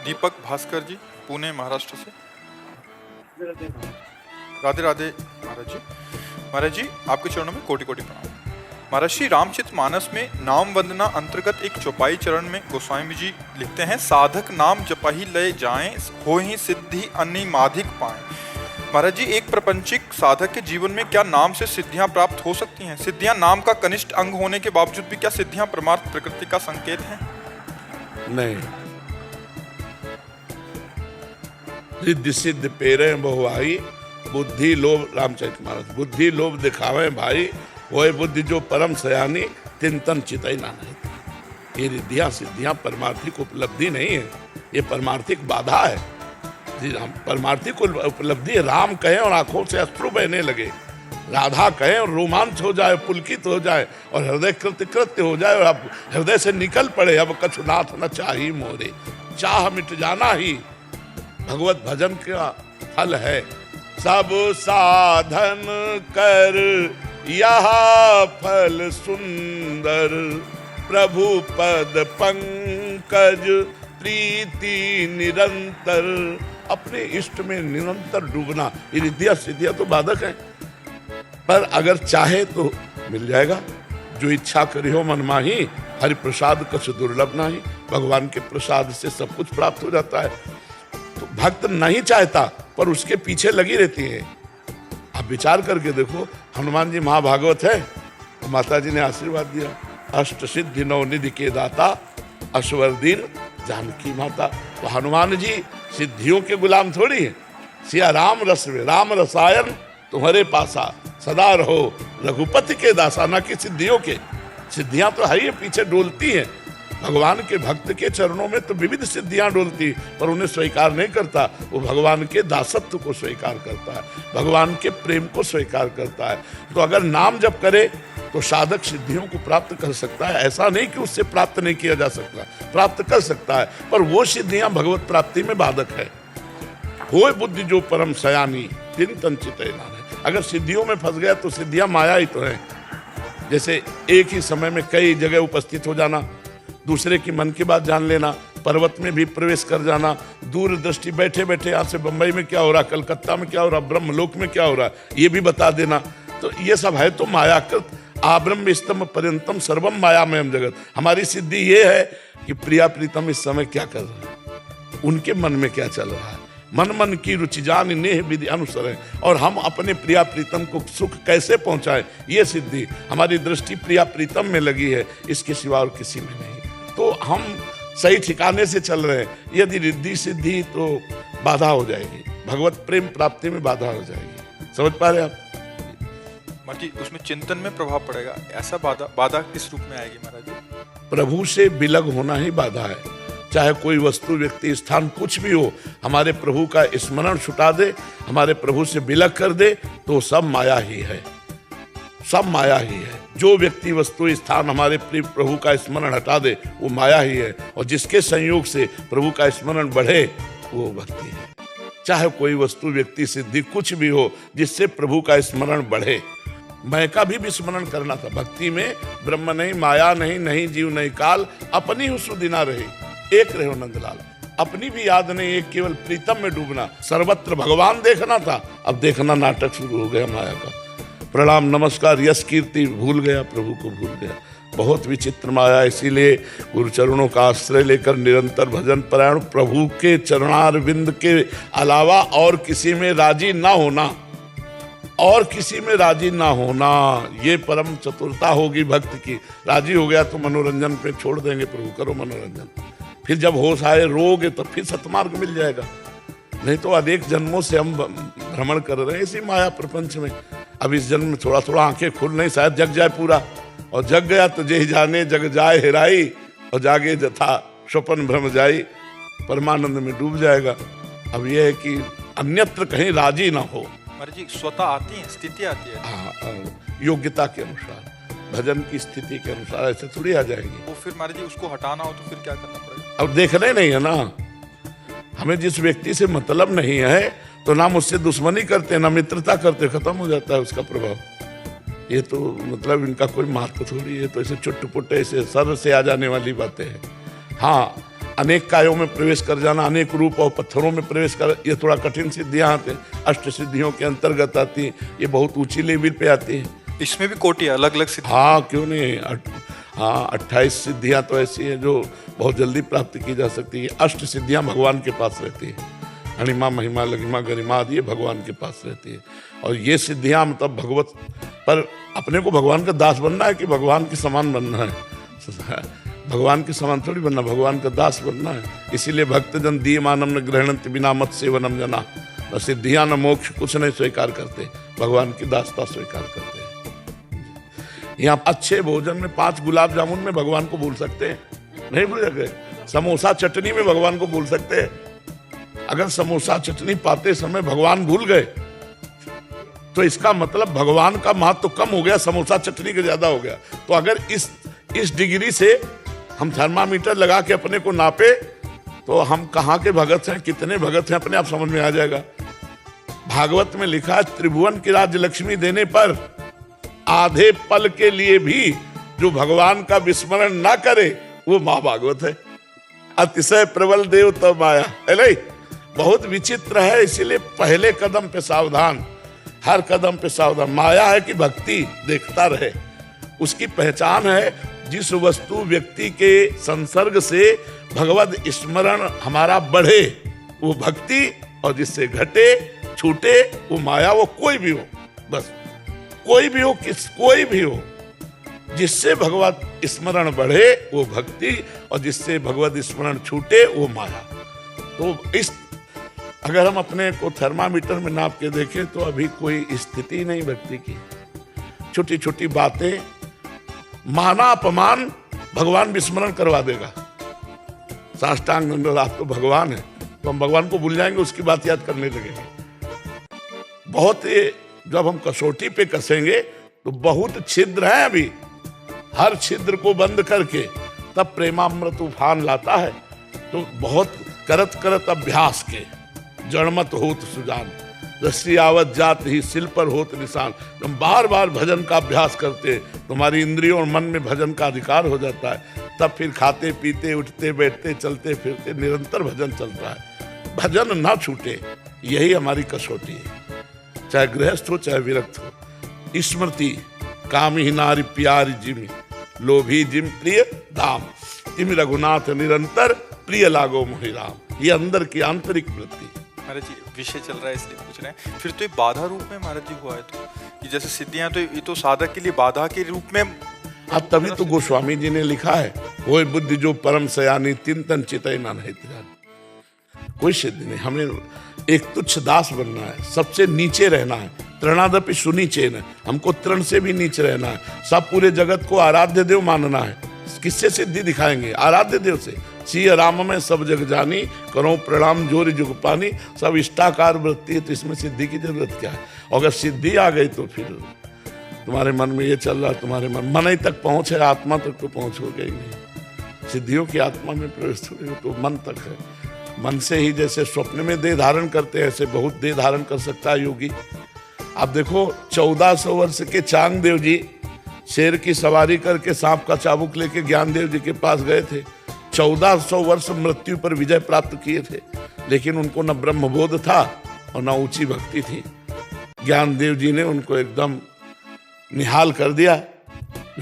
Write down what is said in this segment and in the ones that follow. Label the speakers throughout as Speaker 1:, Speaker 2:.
Speaker 1: दीपक भास्कर जी, पुणे महाराष्ट्र से। राधे राधे महाराज जी। महाराज जी, आपके चरणों में कोटि कोटि प्रणाम। महाराज श्री रामचरितमानस में नाम वंदना अंतर्गत एक चौपाई चरण में गोस्वामी जी लिखते हैं, साधक नाम जपहि लय जाएं, होहि सिद्धि अनिमाधिक पाएं। महाराज जी, एक प्रपंचिक साधक के जीवन में क्या नाम से सिद्धियां प्राप्त हो सकती हैं? सिद्धियां नाम का कनिष्ठ अंग होने के बावजूद भी क्या सिद्धियां परमार्थ प्रकृति का संकेत हैं?
Speaker 2: नहीं। रिद्धि सिद्ध पेरे बहुआई, बुद्धि लोभ, रामचरितमानस, बुद्धि लोभ दिखावे भाई, वह बुद्धि जो परम सयानी, तिन तन चितई ना नहीं। ये रिद्धियां सिद्धियां परमार्थिक उपलब्धि नहीं है, ये परमार्थिक बाधा है। जी राम, परमार्थिक उपलब्धि राम कहें और आंखों से अश्रु बहने लगे, राधा कहें और रोमांच हो जाए, पुलकित हो जाए और हृदय कृत्य हो जाए और अब हृदय से निकल पड़े, अब कछुनाथ न चाही मोरे, चाह मिट जाना ही भगवत भजन का फल है। सब साधन कर यह फल सुंदर, प्रभु पद पंकज प्रीति निरंतर। अपने इष्ट में निरंतर डूबना, ये रिद्धियां सिद्धियां तो बाधक हैं, पर अगर चाहे तो मिल जाएगा। जो इच्छा करी हो मन माही, हरि प्रसाद कछ दुर्लभ नाही। भगवान के प्रसाद से सब कुछ प्राप्त हो जाता है। तो भक्त नहीं चाहता पर उसके पीछे लगी रहती है। आप विचार करके देखो, हनुमान जी महाभागवत है, तो माता जी ने आशीर्वाद दिया, अष्ट सिद्धि नौ निधि के दाता, अश्वर दीन जानकी माता। तो हनुमान जी सिद्धियों के गुलाम थोड़ी हैं। सिया राम रस में राम रसायन तुम्हारे पासा, सदा रहो रघुपति के दासा, ना कि सिद्धियों के। सिद्धियां तो है ही पीछे डोलती हैं। भगवान के भक्त के चरणों में तो विविध सिद्धियां डोलती, पर उन्हें स्वीकार नहीं करता। वो भगवान के दासत्व को स्वीकार करता है, भगवान के प्रेम को स्वीकार करता है। तो अगर नाम जप करे तो साधक सिद्धियों को प्राप्त कर सकता है। ऐसा नहीं कि उससे प्राप्त नहीं किया जा सकता, प्राप्त कर सकता है, पर वो सिद्धियां भगवत प्राप्ति में बाधक है। होय बुद्धि जो परम सयानी, तिन तन चितई ना नहीं। अगर सिद्धियों में फंस गया तो सिद्धियां माया ही तो है। जैसे एक ही समय में कई जगह उपस्थित हो जाना, दूसरे की मन की बात जान लेना, पर्वत में भी प्रवेश कर जाना, दूर दृष्टि बैठे बैठे यहाँ से बंबई में क्या हो रहा, कलकत्ता में क्या हो रहा, ब्रह्मलोक में क्या हो रहा, ये भी बता देना। तो ये सब है तो मायाकृत। आब्रह्म स्तंभ पर्यंतम सर्वम मायामयम जगत। हमारी सिद्धि ये है कि प्रिया प्रीतम इस समय क्या कर रहे हैं, उनके मन में क्या चल रहा है। मन मन की रुचि जान नेह विधि अनुसर है, और हम अपने प्रिया प्रीतम को सुख कैसे पहुंचाएं, ये सिद्धि। हमारी दृष्टि प्रिया प्रीतम में लगी है, इसके सिवा और किसी में नहीं। तो हम सही ठिकाने से चल रहे हैं। यदि रिद्धि सिद्धि तो बाधा हो जाएगी, भगवत प्रेम प्राप्ति में बाधा हो जाएगी। समझ पा रहे आप?
Speaker 1: महाराज जी, उसमें चिंतन में प्रभाव पड़ेगा, ऐसा बाधा किस रूप में आएगी महाराज जी?
Speaker 2: प्रभु से विलग होना ही बाधा है। चाहे कोई वस्तु व्यक्ति स्थान कुछ भी हो, हमारे प्रभु का स्मरण छुटा दे, हमारे प्रभु से विलग कर दे, तो सब माया ही है, सब माया ही है। जो व्यक्ति वस्तु स्थान हमारे प्रिय प्रभु का स्मरण हटा दे, वो माया ही है। और जिसके संयोग से प्रभु का स्मरण बढ़े, वो भक्ति है। चाहे कोई वस्तु व्यक्ति सिद्धि कुछ भी हो, जिससे प्रभु का स्मरण बढ़े। मैं का भी स्मरण करना था। भक्ति में ब्रह्म नहीं, माया नहीं, नहीं जीव नहीं काल, अपनी हूँ सुदिना रही, एक रहो नंदलाल। अपनी भी याद नहीं, एक केवल प्रीतम में डूबना। सर्वत्र भगवान देखना था, अब देखना नाटक शुरू हो गया माया का। प्रणाम नमस्कार यश कीर्ति भूल गया, प्रभु को भूल गया। बहुत विचित्र माया। इसीलिए गुरु चरणों का आश्रय लेकर निरंतर भजन परायण, प्रभु के चरणारविंद के अलावा और किसी में राजी ना होना, और किसी में राजी ना होना, ये परम चतुरता होगी भक्त की। राजी हो गया तो मनोरंजन पे छोड़ देंगे, प्रभु करो मनोरंजन। फिर जब होश आए रोगे तो फिर सतमार्ग मिल जाएगा। नहीं तो अनेक जन्मों से हम भ्रमण कर रहे हैं इसी माया प्रपंच में। अब इस जन्म में थोड़ा थोड़ा आंखें खुल नहीं, शायद जग जाए पूरा, और जग गया तो जे जाने जग जाए हेराई, और जागे जथा स्वपन भ्रम जाई, परमानंद में डूब जाएगा। अब यह है कि अन्यत्र कहीं राजी ना हो।
Speaker 1: महाराज जी, स्वतः आती है, स्थिति आती है।
Speaker 2: हाँ, योग्यता के अनुसार, भजन की स्थिति के अनुसार ऐसे थोड़ी आ जाएगी।
Speaker 1: वो फिर महाराज जी उसको हटाना हो तो फिर क्या करना पड़ेगा?
Speaker 2: अब देखना ही नहीं है ना, हमें जिस व्यक्ति से मतलब नहीं है तो ना मुझसे दुश्मनी करते, ना मित्रता करते, खत्म हो जाता है उसका प्रभाव। ये तो मतलब इनका कोई महत्व थोड़ी है। तो ऐसे चुटपुट ऐसे सर से आ जाने वाली बातें हैं। हाँ, अनेक कायों में प्रवेश कर जाना, अनेक रूप और पत्थरों में प्रवेश कर, ये थोड़ा कठिन सिद्धियां आती हैं, अष्ट सिद्धियों के अंतर्गत आती हैं, ये बहुत ऊंची लेवल पे आती हैं।
Speaker 1: इसमें भी कोटि अलग अलग सिद्धि।
Speaker 2: हाँ, क्यों नहीं। हाँ, 28 सिद्धियां तो ऐसी हैं जो बहुत जल्दी प्राप्त की जा सकती है। अष्ट सिद्धियां भगवान के पास रहती है, अणिमा महिमा लघिमा गरिमा आदि भगवान के पास रहती है। और ये सिद्धियां मतलब भगवत पर अपने को भगवान का दास बनना है कि भगवान के समान बनना है? भगवान के समान थोड़ी बनना, भगवान का दास बनना है। इसीलिए भक्तजन दीयमानम न ग्रहणंत बिना मत सेवनम जना, न सिद्धियां न मोक्ष कुछ नहीं स्वीकार करते, भगवान की दासता स्वीकार करते हैं। यहाँ अच्छे भोजन में 5 गुलाब जामुन में भगवान को भूल सकते हैं? नहीं भूल सकते। समोसा चटनी में भगवान को भूल सकते हैं? अगर समोसा चटनी पाते समय भगवान भूल गए तो इसका मतलब भगवान का महत्व तो कम हो गया, समोसा चटनी का ज्यादा हो गया। तो अगर इस डिग्री से हम थर्मामीटर लगा के अपने को नापे तो हम कहाँ के भगत हैं, कितने भगत हैं, अपने आप समझ में आ जाएगा। भागवत में लिखा है, त्रिभुवन की राज्य लक्ष्मी देने पर आधे पल के लिए भी जो भगवान का विस्मरण ना करे वो माँ भागवत है। अतिशय प्रबल देव तो माया है नहीं? बहुत विचित्र है। इसीलिए पहले कदम पे सावधान, हर कदम पे सावधान। माया है कि भक्ति देखता रहे, उसकी पहचान है जिस वस्तु व्यक्ति के संसर्ग से भगवत स्मरण हमारा बढ़े वो भक्ति, और जिससे घटे छूटे वो माया। वो कोई भी हो, बस कोई भी हो, कोई भी हो, जिससे भगवत स्मरण बढ़े वो भक्ति, और जिससे भगवत स्मरण छूटे वो माया। तो इस अगर हम अपने को थर्मामीटर में नाप के देखें तो अभी कोई स्थिति नहीं भक्ति की। छोटी छोटी बातें, माना अपमान भगवान विस्मरण करवा देगा। साष्टांग दंडवत, आप तो भगवान है, तो हम भगवान को भूल जाएंगे, उसकी बात याद करने लगेंगे। बहुत जब हम कसौटी पे कसेंगे तो बहुत छिद्र है अभी, हर छिद्र को बंद करके तब प्रेमामृत उफान लाता है। तो बहुत करत करत अभ्यास के जड़मत होत सुजान, रस्सी आवत जात ही सिल पर होत निशान। हम बार बार भजन का अभ्यास करते, तुम्हारी इंद्रियों और मन में भजन का अधिकार हो जाता है। तब फिर खाते पीते उठते बैठते चलते फिरते निरंतर भजन चलता है। भजन ना छूटे, यही हमारी कसौटी है। चाहे गृहस्थ हो चाहे विरक्त हो। स्मृति कामी ही नारी प्यारी जिमी, लोभी जिम प्रिय धाम, जिम रघुनाथ निरंतर प्रिय लागो मोहि राम। ये अंदर की आंतरिक वृत्ति।
Speaker 1: महाराज जी विषय चल रहा है इसलिए पूछ रहे हैं। फिर तो ये बाधा रूप में महाराज जी हुआ है, तो ये जैसे सिद्धियां तो ये तो साधक के लिए बाधा के रूप में।
Speaker 2: अब तभी तो गोस्वामी जी ने लिखा है, वो बुद्धि जो परम सयानी तिन तन चितई ना नहीं। कोई सिद्धि नहीं, हमें एक तुच्छ दास बनना है, सबसे नीचे रहना है। तृणादपि सुनीचेन, हमको तृण से भी नीचे रहना है। सब पूरे जगत को आराध्य देव मानना है। किससे सिद्धि दिखाएंगे? आराध्य देव से। सिय राम में सब जग जानी, करो प्रणाम जोर जुग पानी। सब इष्टाकार वृत्ति है, तो इसमें सिद्धि की जरूरत क्या है? अगर सिद्धि आ गई तो फिर तुम्हारे मन में ये चल रहा, तुम्हारे मन ही तक पहुंच है, आत्मा तक तो पहुंच हो गई नहीं। सिद्धियों की आत्मा में प्रवेश हो तो मन तक है। मन से ही जैसे स्वप्न में देह धारण करते हैं, ऐसे बहुत देह धारण कर सकता है योगी। आप देखो 1400 वर्ष के चांग देव जी शेर की सवारी करके सांप का चाबुक लेके ज्ञान देव जी के पास गए थे। 1400 वर्ष मृत्यु पर विजय प्राप्त किए थे, लेकिन उनको न ब्रह्मबोध था और न ऊंची भक्ति थी। ज्ञान देव जी ने उनको एकदम निहाल कर दिया।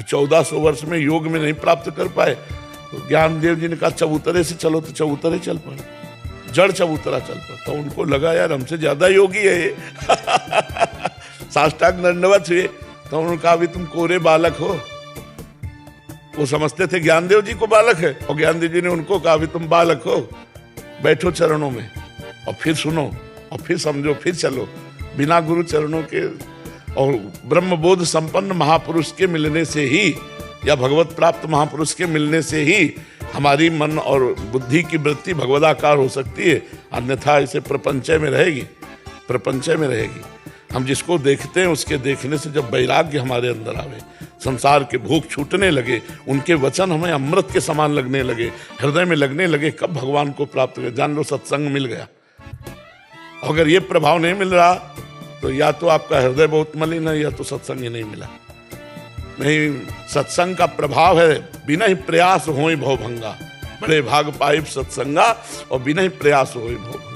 Speaker 2: 1400 वर्ष में योग में नहीं प्राप्त कर पाए, तो ज्ञान देव जी ने कहा चबूतरे से चलो, तो चबूतरे चल पड़े, जड़ चबूतरा चल पड़ा। तो उनको लगा यार हमसे ज्यादा योगी है ये। साष्टांग दंडवत हुए, तो उन्होंने कहा अभी तुम कोरे बालक हो। वो समझते थे ज्ञानदेव जी को बालक है, और ज्ञानदेव जी ने उनको कहा अभी तुम बालक हो, बैठो चरणों में और फिर सुनो और फिर समझो, फिर चलो। बिना गुरु चरणों के और ब्रह्मबोध संपन्न महापुरुष के मिलने से ही, या भगवत प्राप्त महापुरुष के मिलने से ही हमारी मन और बुद्धि की वृत्ति भगवदाकार हो सकती है। अन्यथा इसे प्रपंचय में रहेगी, प्रपंचय में रहेगी। हम जिसको देखते हैं उसके देखने से जब वैराग्य हमारे अंदर आवे, संसार के भूख छूटने लगे, उनके वचन हमें अमृत के समान लगने लगे, हृदय में लगने लगे, कब भगवान को प्राप्त कर। जान लो सत्संग मिल गया। अगर ये प्रभाव नहीं मिल रहा तो या तो आपका हृदय बहुत मलिन है, या तो सत्संग ही नहीं मिला। नहीं, सत्संग का प्रभाव है, बिना ही प्रयास होई भवभंगा। बड़े भाग पाइप सत्संगा और बिना प्रयास हो भोग